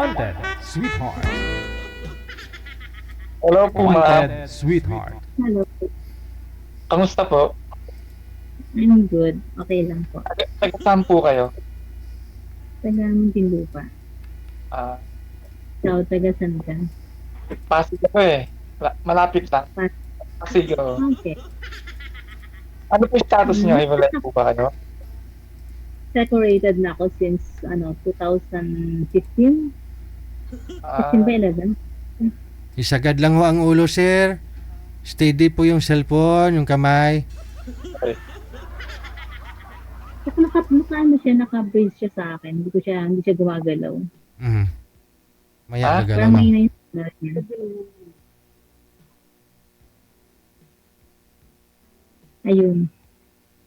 Wanted, sweetheart. Hello po, ma'am. Wanted, sweetheart. Hello. Kamusta po? I'm good. Okay lang po. Taga-saan po kayo? Taga Muntinlupa. Ah, Ikaw, taga saan ka? Pasig ako eh. Malapit lang. Pasig. Pasig, oh. Okay. Ano po yung status niyo? Hiwalay po ba kayo? Separated na ako since 2015. 15 Ah, ba 11? Isagad lang ho ang ulo, sir. Steady po yung cellphone, yung kamay. Kasi naka-brace siya sa akin. Hindi siya gumagalaw. Mhm. Maya Ah, gagalaw, Parang ma'am. may na yung signal niya. Ayun.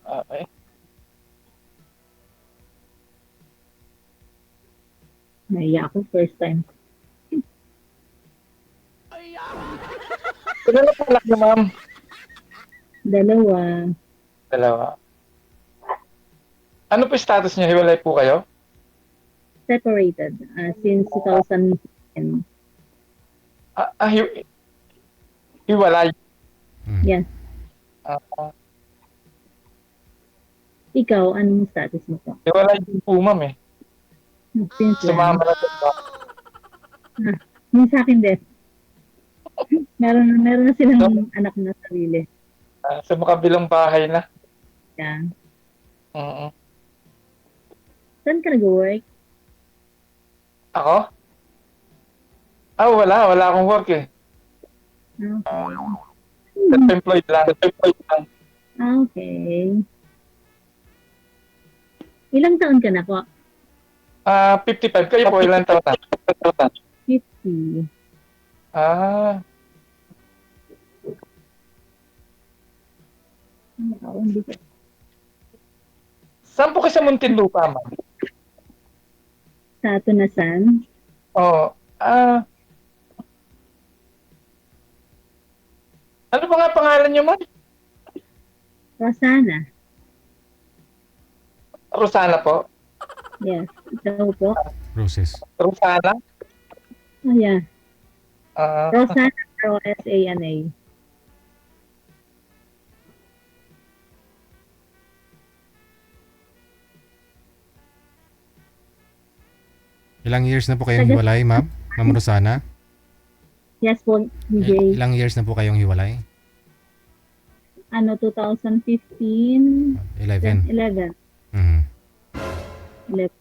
okay. Naiya ako first time. Kailan na palak niyo, ma'am? Dalawa. Dalawa. Ano po yung status niyo? Hiwalay po kayo? Separated. Since 2010. Hiwalay. Mhm. Yes. Ah, Ikaw, anong status mo po? hiwalay din po, ma'am eh. Since Sumama na po ba? Yung sa akin din. Meron na silang anak na sarili. Sa makabilang bahay na. Yeah. Oo. Saan ka nag-work? Ako? Wala. Wala akong work eh. Okay. Self-employed lang. Okay. Ilang taon ka na po? 55. Kayo po, ilang taon na? 50. Ah, Hindi ko. saan po kayo sa Muntinlupa, ma'am? Sa Tunasan? Oo. Ano ba nga pangalan niyo, ma'am? Rosana. Rosana po. Yes. Ikaw po? Roses. Rosana? Oh, yeah. Ah, Rosana, Rosana. Ilang years na po kayong hiwalay, ma'am? Ma'am Rosana? Yes po, DJ. Ilang years na po kayong hiwalay? 2015, 11. 11. Mhm. 11.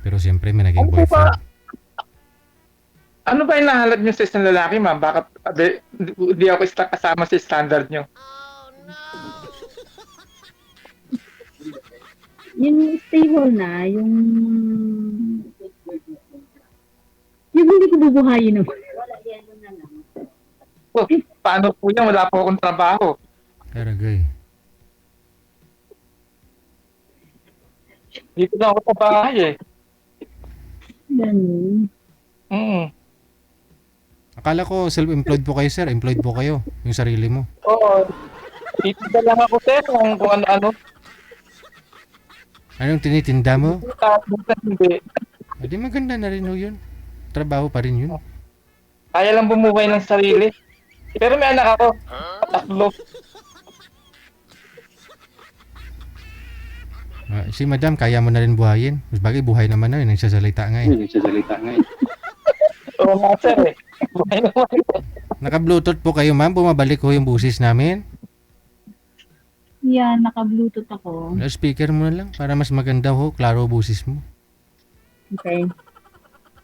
Pero siyempre may naging Ano po ba? boyfriend. Ano ba yung nahalad niyo sa isang lalaki, ma'am? Bakit di ako kasama sa standard niyo? Yung stable na, yung hindi ko bubuhayin naman. Oh, paano po yan? Wala po akong trabaho. Karagay. Dito na ako sa bahay eh. Ganun. Akala ko self-employed po kayo, sir. Employed po kayo. Yung sarili mo. Oo. Dito na lang ako, sir, kung ano-ano. Anong tinitinda mo? Minsan hindi. Di maganda na rin ho yun. Trabaho pa rin yun. Kaya lang bumuhay ng sarili. Pero may anak ako. 3. Si madam, kaya mo na rin buhayin. Mas bagay, buhay naman na yun. Nagsasalita nga eh. Oo nga, sir eh. Buhay naman. Naka-bluetooth po kayo, ma'am. Bumabalik ho yung busis namin. Yeah, naka-bluetooth ako. Speaker mo na lang para mas maganda ho. Klaro busis mo. Okay.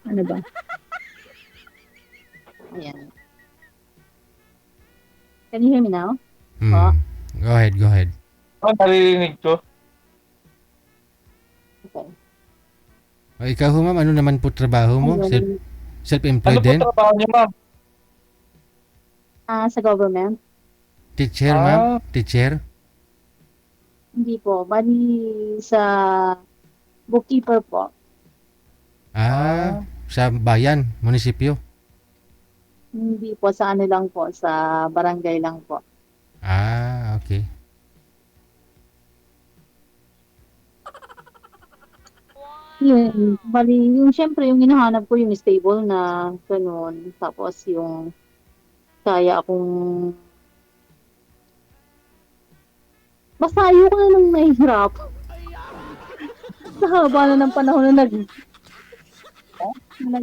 Ano ba? Ayan. Can you hear me now? Hmm. Go ahead. Naririnig ko. Okay. O, ikaw ho, ma'am, ano naman po trabaho mo? Ayun. Self-employed Ano po din? trabaho niyo, ma'am? Sa government? Teacher, ma'am? Teacher? Hindi po. Bali sa bookkeeper po. Sa bayan, munisipyo? Hindi po, sa ano lang po, sa barangay lang po. Okay. Yun, bali, yung syempre, yung hinahanap ko yung stable na ganun. Tapos yung kaya akong, basta ayoko na nang nahihirap. Sa haba na ng panahon na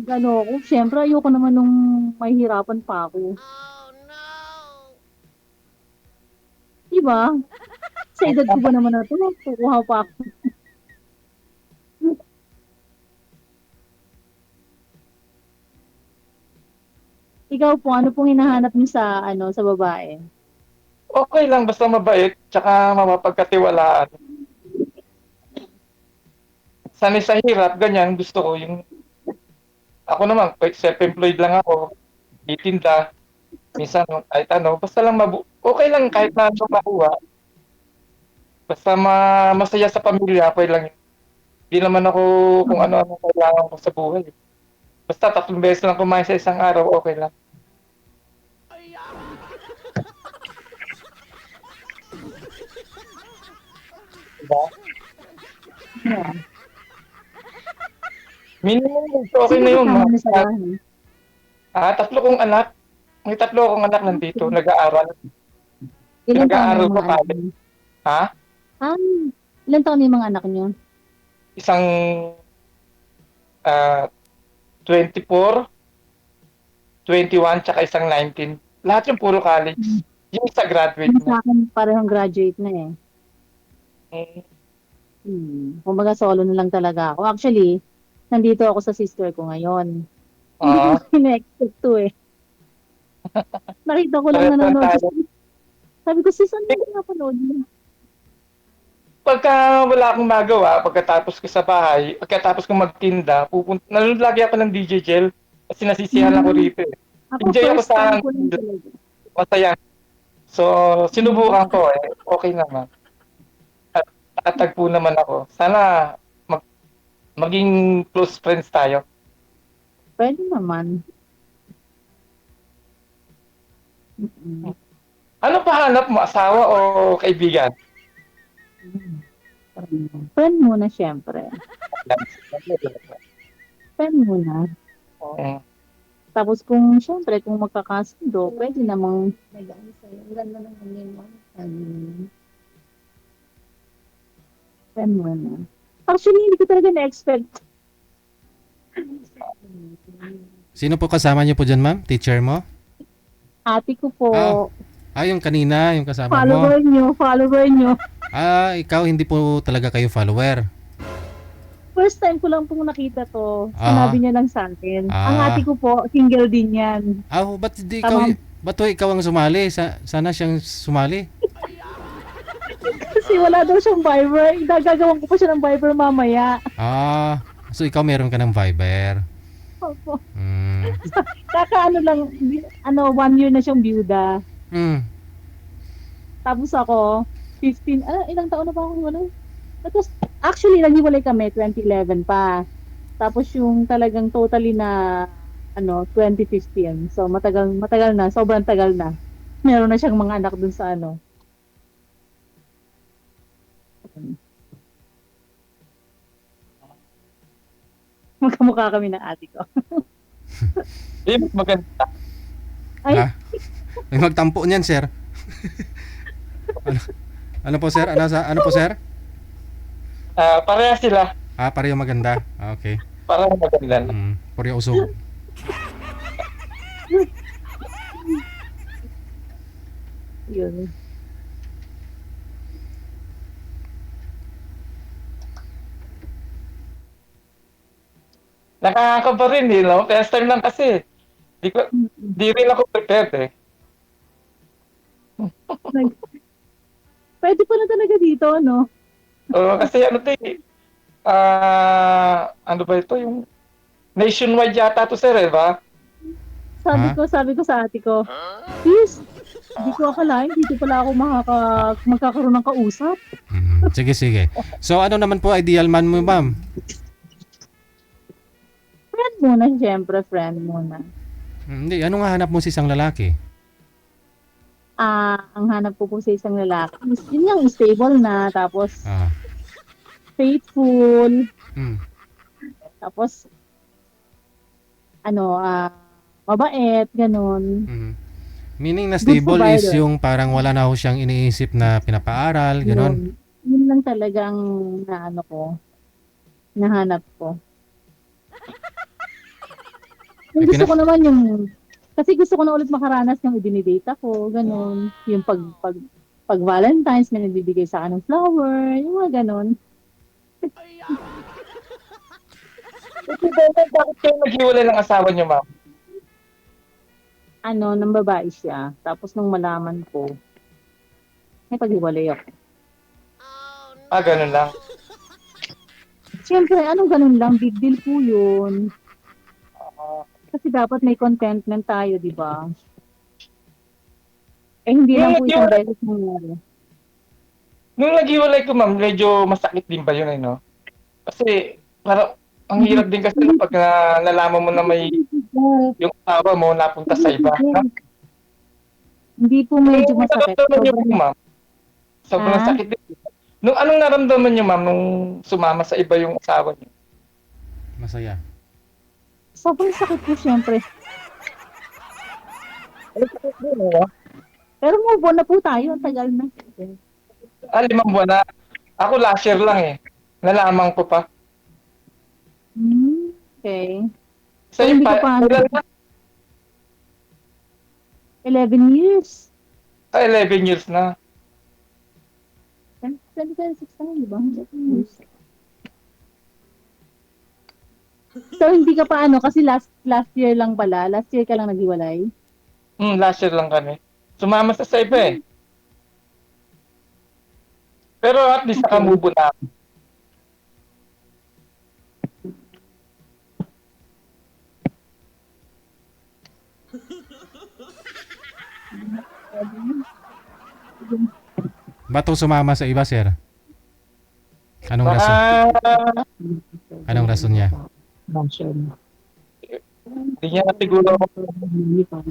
ano ako. Syempre, ayoko naman nung mahihirapan pa ako. Diba? Sa edad ko ba naman na ito, kukuha pa ako. Ikaw po, ano pong hinahanap niyo sa, ano, sa babae? Okay lang, basta mabait, tsaka mapapagkatiwalaan. Sanay sa hirap, ganyan, gusto ko yung, ako naman, self-employed lang ako, titinda, minsan, kahit ano, basta lang okay lang kahit na ano makuha, basta masaya sa pamilya, okay lang. Hindi naman ako kung ano-ano kailangan ko sa buhay. Basta 3 beses lang kumain sa isang araw, okay lang. Diba? Yeah. Minimum, okay Sino na yun. kasama niyo sa bahay? 3 kong anak. May 3 akong anak nandito, nag-aaral. Ilan taon na Nag-aaral yung ko mga pa. anak niyo? Ha? Ah, ilan taon na yung mga anak niyo? Isang 24, 21, tsaka isang 19. Lahat yung puro college. Yung isa graduate Yung na. sa akin, parehong graduate na eh. Mm. Kumbaga solo na lang talaga ako. Actually, nandito ako sa sister ko ngayon. Hindi ko Ah, na-expect to eh. Nakita ko lang parehas lang nanonood. tayo. Sabi ko, sis, ano yung napanood mo? Pagka wala akong magawa, pagkatapos ko sa bahay, pagkatapos ko magtinda, nanonood lagi ako ng DJ Gel kasi nasisiyahan ako rito eh. Ako, Enjoy ako first sa time ko lang talaga. masaya. So, sinubukan ko eh. Okay naman. At nakatagpo naman ako. Sana maging close friends tayo. Pwede naman. Mm-mm. Ano pa hanap mo? Asawa o kaibigan? Friend muna, syempre. Friend muna. Mm. Tapos kung, syempre, kung magkakasundo, pwede namang nag-ano sa'yo. Ang ganda naman yun, ma'am. Friend muna. Actually, hindi ko talaga na-expect. Sino po kasama niyo po dyan, ma'am? Teacher mo? Ate ko po, Yung kanina, yung kasama mo. follower nyo. Ikaw hindi po talaga kayo follower. First time ko lang pong nakita to. Ah. Sinabi niya lang sa akin. Ah. Ang ate ko po, single din yan. Ba't hindi ikaw, Tama. ba't ikaw ang sumali? Sana siyang sumali. Kasi wala daw siyang Viber. Gagawan ko pa siya ng Viber mamaya. So ikaw meron ka ng Viber. Opo. Hmm. Kakaano lang, 1 year na siyang byuda. Hmm. Tapos ako, 15, ilang taon na ba akong wala? Tapos, actually, naghiwalay kami, 2011 pa. Tapos yung talagang totally na, 2015. So, matagal na, sobrang tagal na. Meron na siyang mga anak dun sa magkamukha kami ng ate ko. Mas maganda. Ay, May magtampo niyan, sir. ano po, sir? Ano po, sir? Parehas sila. Pareho maganda. Okay. Parang maganda. Pareho usog. yun. Nakakaba rin eh, no? First time lang kasi. Di rin ako prepared eh. Pwede pala talaga dito, no? Kasi ano to eh. Ano ba ito? Yung nationwide yata to sir eh, ba? Sabi ko sa ate ko, sis, hindi ko akalain, dito pala ako magkakaroon ng kausap. Sige. So ano naman po ideal man mo, ma'am? Friend muna, siyempre, friend muna. Hindi, ano nga hanap mo sa isang lalaki? Ang hanap ko po sa isang lalaki, yun yung stable na, tapos faithful, Tapos, mabait, ganun. Mhm. Meaning na Good stable is provider. yung parang wala na ho siyang iniisip na pinapaaral, ganon. Yun lang talagang nahanap ko. Yung Ay, gusto ko naman kasi gusto ko na ulit makaranas ng idinidate ako, ganun. Yung pag Valentine's, may nagbibigay sa akin ng flower, yung mga ganun. Bakit kayo naghiwalay ng asawa niyo, ma'am? Nang babae siya. Tapos nung malaman ko, may paghiwalay ako. Ganun lang. Siyempre, ganun lang, big deal po yun. Ah, Kasi dapat may contentment tayo, di ba? Hindi Yung lang po isang naghiwalay, beses nangyari. nung naghiwalay ko, ma'am, medyo masakit din ba yun, no? Kasi, parang, ang hirap din kasi pag nalaman mo na may yung asawa mo napunta sa iba. No? Hindi po medyo Nung masakit. naramdaman niyo po, Sobrang, ma'am, sobrang ah, sakit din. Nung anong naramdaman niyo, ma'am, nung sumama sa iba yung asawa niyo? Masaya. sobrang sakit po siyempre. Ano sakit din, no? Pero move on na po tayo, ang tagal na. 5 buwan na. Ako last year lang eh. Nalaman ko pa. Okay. Sa So, iyo hindi ka pa, 11 years. 11 years na. 2026 na yun, di ba? 11 years. So, hindi ka pa kasi last year lang pala. Last year ka lang naghiwalay. Last year lang kami. Sumama sa iba eh. Pero at least Okay. nakamubo na ako. Ba't ho sumama sa iba, sir? Anong Baka, rason? Anong rason niya? hindi niya na siguro,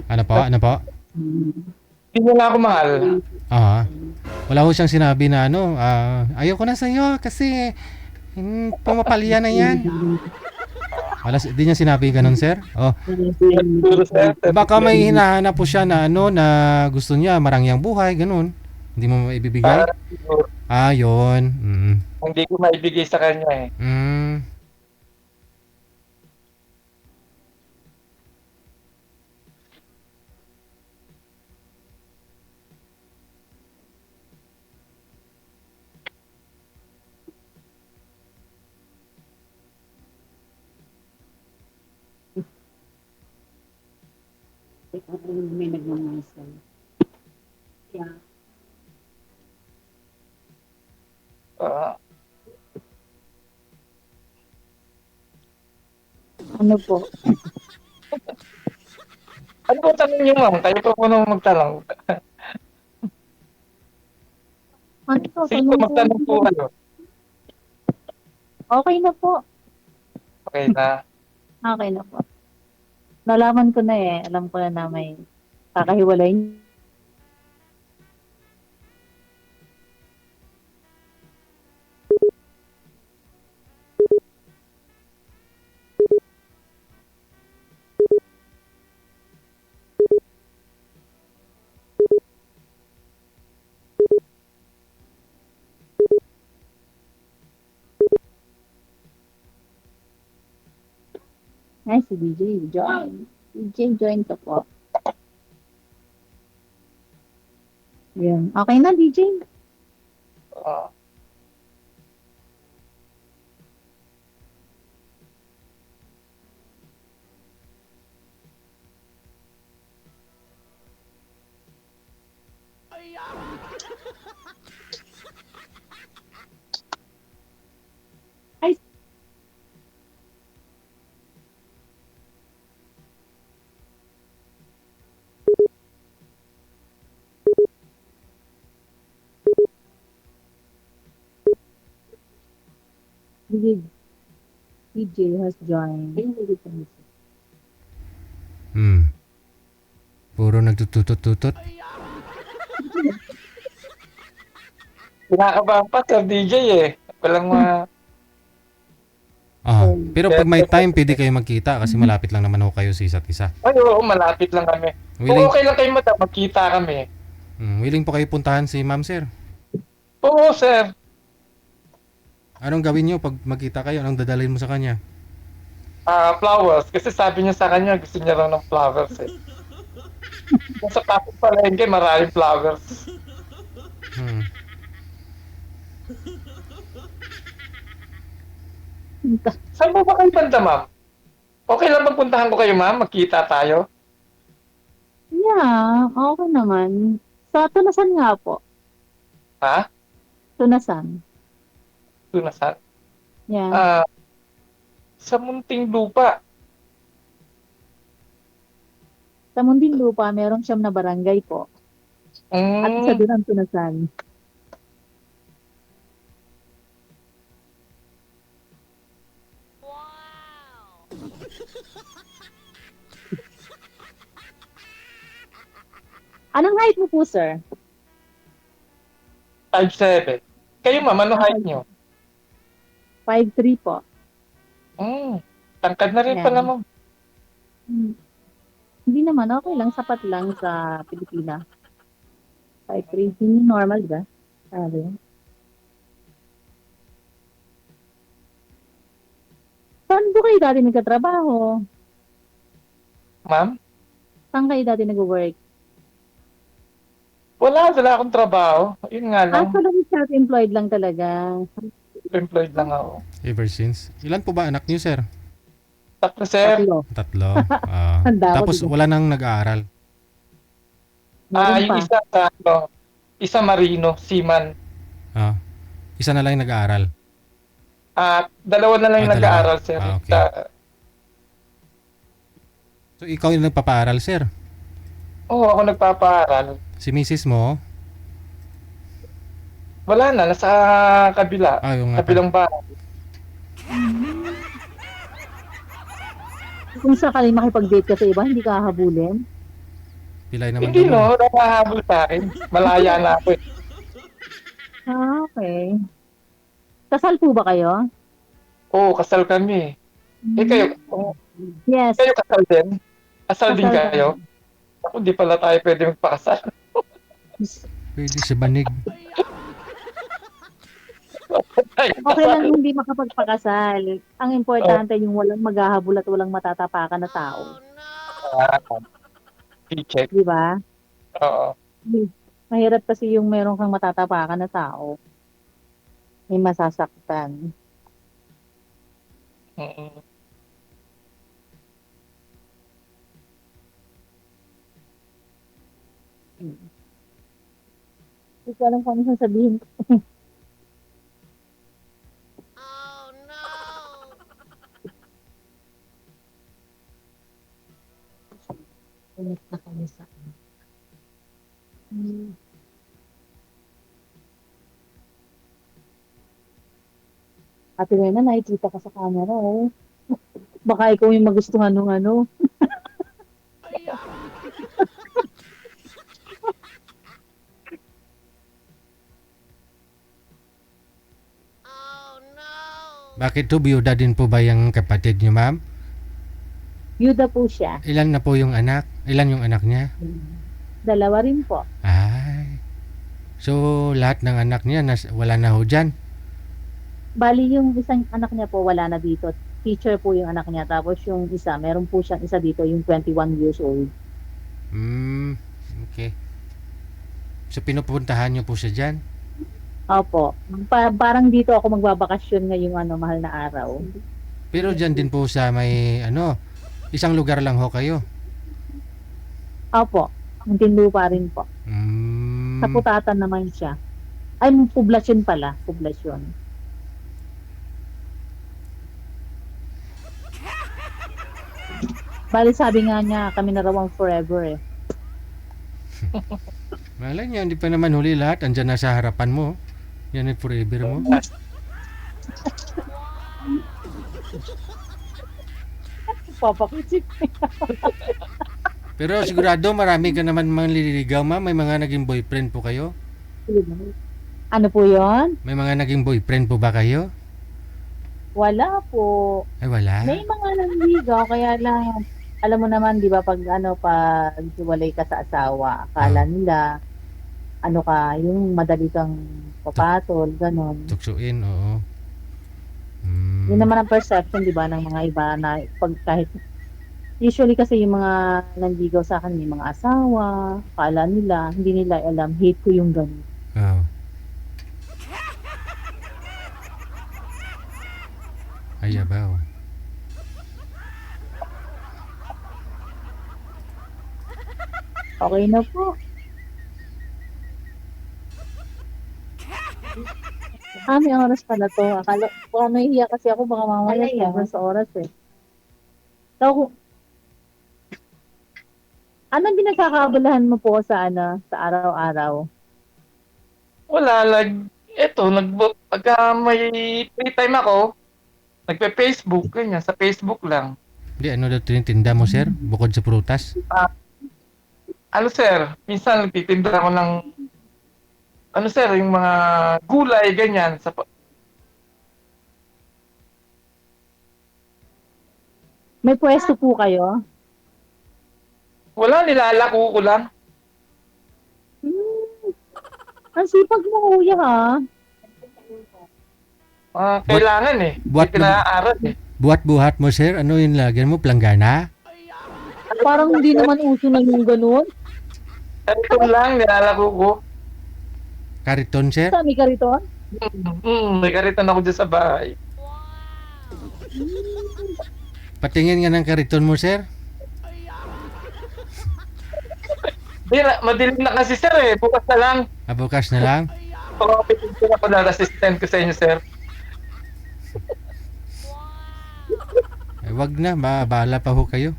Ano po? Ano po? hindi niya na ako mahal. Ah, wala ho siyang sinabi na ayaw ko na sa'yo kasi pumapalya na yan. Wala, di niya sinabi ganun, sir? Oh, Siguro, sir. baka may hinahanap po siya na na gusto niya marangyang buhay, ganun. Hindi mo maibibigay? Siguro, Yun. hindi ko maibigay sa kanya eh. May nagmamasan. Yeah. Ah, Ano po? ano po tanong niyo, ma'am? Tayo po muna magtanong. Ano po? Sige po, magtanong po kayo. Okay na po. Okay na. Okay na po. Nalaman ko na eh. Alam ko na may kakahiwalay. Ay, si DJ. Join. DJ, join ka po. Yan. Okay na, DJ. Ah, DJ has joined. Puro nagtututot-tutot. kinakabahan pa, Sir DJ eh. Walang Ah, Pero pag may time, pwede kayo magkita kasi malapit lang naman ho kayo sa isa't isa. Ay, oo, malapit lang kami. Kung Willing, okay lang kayo madam, magkita kami. willing po kayo puntahan si ma'am, sir. Oo, sir. Anong gawin nyo pag magkita kayo? Anong dadalhin mo sa kanya? Flowers. Kasi sabi niya sa kanya, gusto niya raw ng flowers eh. Kung sa pasok palengke, maraming flowers. Hmm. Saan po ba kayo banda, ma'am? Okay lang magpuntahan ko kayo, ma'am? Magkita tayo? Yeah, okay naman. Sa Tunasan nga po. Ha? Tunasan. Tunasan? Yeah. Sa Munting Lupa. Sa Muntinlupa, meron siyam na barangay po. At isa Mm, doon ang Tunasan. Anong height mo po, sir? 5'7". Kayo, ma'am, ano height niyo? 5'3" po. Tangkad na rin Yeah. pala, ma'am. Hindi naman, okay lang. Sapat lang sa Pilipinas. 5'3". Hindi normal, di ba? Sabi. Saan po kayo dati nagkatrabaho? Ma'am? Saan kayo dati nag-work? Wala akong trabaho. Yun nga lang, So lang self-employed lang talaga. employed lang ako. Ever since. Ilan po ba anak niyo, sir? Tatlo, sir. Tatlo. Tatlo. Ah. Ang dami, Tapos diba? wala nang nag-aaral. Meron Yung pa. isa sa, isa marino, seaman. Ah. Isa na lang yung nag-aaral. Dalawa na lang yung Dalawa. nag-aaral, sir. Okay. So ikaw yung nagpapaaral, sir. Oo, ako nagpapaaral. Si misis mo, Wala na, nasa kabila. yung nga pala. Kabilang bahay. Kung sakali makipag-date ka sa iba, hindi ka hahabulin. Pilay naman Hindi, daw. no? Nakahabol sa akin. Malaya na ako eh. Okay. Kasal po ba kayo? Oo, kasal kami. Kayo, Yes. kayo kasal din? Kasal din Kasal kayo? Ako, di pala tayo pwede magpakasal. Pwede si Banig. Okay lang hindi makapagpakasal. Ang importante yung walang maghahabol at walang matatapakan na tao. Check. Di ba? Oo. Mahirap kasi yung meron kang matatapakan na tao. May masasaktan. Mm. Hindi ko alam kung ano sasabihin. Ulit na kami sa Ate Rena, nakikita ka sa camera, oh. Baka ikaw yung magustuhan nung ano. Bakit to? Biyuda din po ba yung kapatid niyo, ma'am? Yuda po siya. Ilan na po yung anak? Ilan yung anak niya? Dalawa rin po. Ay. So, lahat ng anak niya wala na ho dyan. Bali, yung isang anak niya po wala na dito. Teacher po yung anak niya. Tapos yung isa, meron po siyang isa dito, yung 21 years old. Okay. So, pinupuntahan niyo po siya dyan? Opo. Parang dito ako magbabakasyon ngayong mahal na araw. Pero dyan din po sa may, isang lugar lang ho kayo? Opo. Muntinlupa rin po. Sa Putatan naman siya. Ay, poblasyon pala. Poblasyon. Bali, sabi nga niya, kami na raw ang forever eh. Malay niya, hindi pa naman huli lahat. Andyan na sa harapan mo. Yan ay forever mo. Papakitsip. Pero sigurado marami ka naman mga nililigaw, ma'am. May mga naging boyfriend po kayo? Ano po yon? May mga naging boyfriend po ba kayo? Wala po. Ay, wala. May mga nanligaw, kaya lang, alam mo naman, di ba, pag hiwalay ka sa asawa, akala nila, ano ka, yung madali kang papatol, ganon. Tuksuin, oo. Yun naman ang perception, di ba, ng mga iba na kahit, usually kasi yung mga nanligaw sa akin, may mga asawa, akala nila, hindi nila alam, hate ko yung ganon. Oo. Ay, abaw. Okay na po. May oras pala to. Akala, baka nahihiya kasi ako, baka mamaya sa oras eh. So, anong pinagkakaabalahan mo po sa sa araw-araw? Wala, pagka may free time ako, nagpe-Facebook, ganyan, sa Facebook lang. Hindi, ano daw tinitinda mo, sir? Bukod sa prutas? Ano sir, minsan nagtitinda ako ng, ano sir, yung mga gulay, ganyan. May pwesto po kayo? Wala, nilalako ko lang. Ang sipag mo, kuya, ha? Kailangan eh. Buhat Hindi pinaaral eh. Buhat-buhat mo, sir? Ano yung lagyan mo? Planggana? Parang hindi naman uso na yung ganun. Ito lang, nilalako ko. Kariton, sir? Sa may kariton? May kariton ako dyan sa bahay. Patingin nga ng kariton mo, sir? Madilim na kasi sir eh. Bukas na lang. Bukas na lang? Pag-opitin ko na po na assistant ko sa inyo sir. Ay, wag na. Bahala pa ho kayo.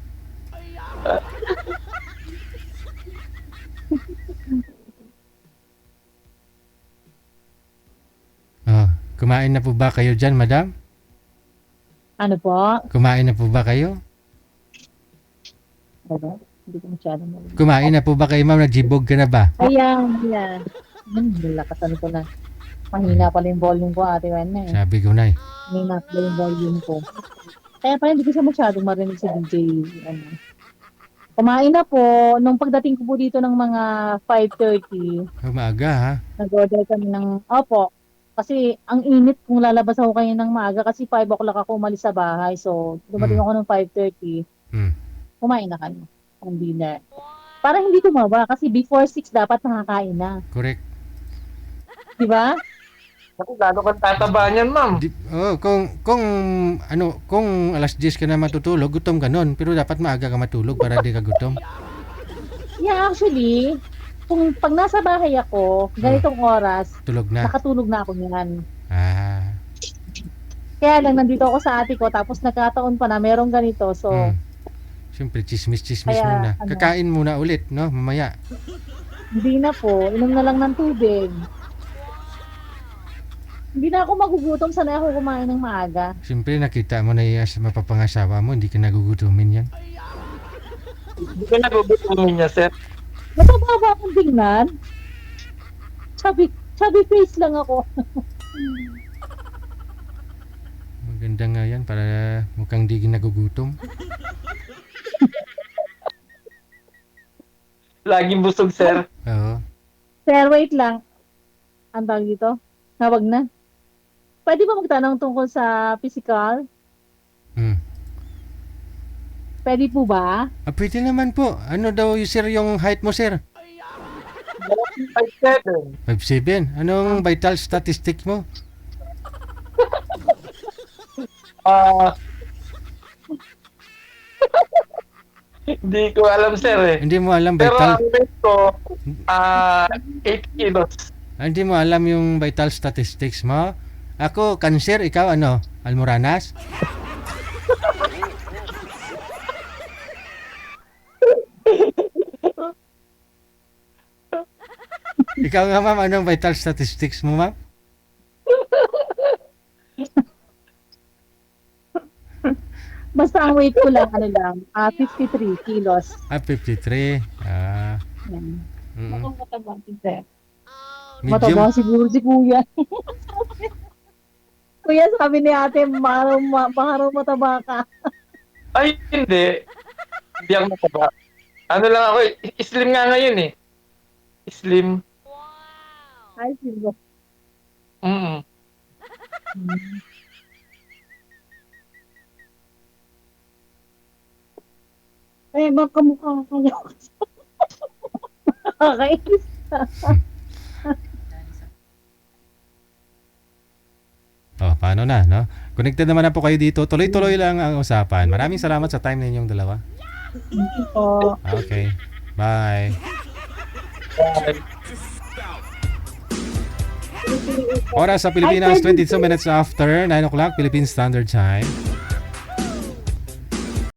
Kumain na po ba kayo dyan, madam? Ano po? Kumain na po ba kayo? Ano? Hindi ko masyadong marinig. Kumain na po ba kayo, ma'am? Nagjibog ka na ba? Ayan. Lakasan ko na. Mahina pala yung volume ko, ate Wena eh. Sabi ko na eh. Mahina pala yung volume ko. Kaya pala hindi ko siya masyadong marinig sa DJ. Kumain na po. Nung pagdating ko po dito ng mga 5:30, Maaga, ha? nag-order kami ng, opo, kasi ang init kung lalabas ako kayo ng maaga kasi 5 o'clock ako umalis sa bahay. So, dumating ako ng 5:30. Kumain na kami ang dinner. Para hindi tumaba kasi before 6 dapat nakakain na. Correct. Di ba? Lalo kang tataba niyan, ma'am. Kung alas 10 ka na matutulog, gutom ka nun. Pero dapat maaga ka matulog para di ka gutom. Yeah, actually, pag nasa bahay ako, ganitong oras, Tulog na. nakatulog na ako niyan. Ah. Kaya lang, nandito ako sa ate ko, tapos nagkataon pa na merong ganito. So, Siyempre, chismis-chismis Kaya, muna. ano? Kakain muna ulit, no? Mamaya. hindi na po. Inom na lang ng tubig. Hindi na ako magugutom. Sanay ako kumain ng maaga. Siyempre, nakita mo na yung mapapangasawa mo, hindi ka nagugutumin yan. Hindi ko nagugutumin niya, sir. Mataba ba akong tingnan? Chubby face lang ako. Maganda nga yan para mukhang di ka nagugutom. Laging busog, sir. Oo. Sir, wait lang. Ang tawag dito? Nawag na. Pwede ba magtanong tungkol sa physical? Pwede po ba? Pwede naman po. Ano daw sir yung height mo, sir? 5'7". 5'7". Anong vital statistics mo? Hindi ko alam, sir eh. Hindi mo alam Pero vital... ang weight ko, 8 kilos. Hindi mo alam yung vital statistics mo? Ako, cancer. Ikaw, ano? Almoranas? Ikaw nga, ma'am. Anong vital statistics mo, ma'am? Basta ang weight ko lang, 53 kilos. 53. Yan. Mataba. Mataba Medium. siguro si kuya. Kuya, sabi ni ate, baka raw mataba ka. Ay, hindi. Hindi ako mataba. Ano lang ako slim nga ngayon eh. Slim. Ay, sino? Mm. Eh, baka mukha ka niya. Nakakainis. Oh, paano na, no? Connected naman na po kayo dito. Tuloy-tuloy lang ang usapan. Maraming salamat sa time ninyong dalawa. Oo. Okay. Bye. Bye. Oras sa Pilipinas, 22 minutes after 9 o'clock Philippine Standard Time.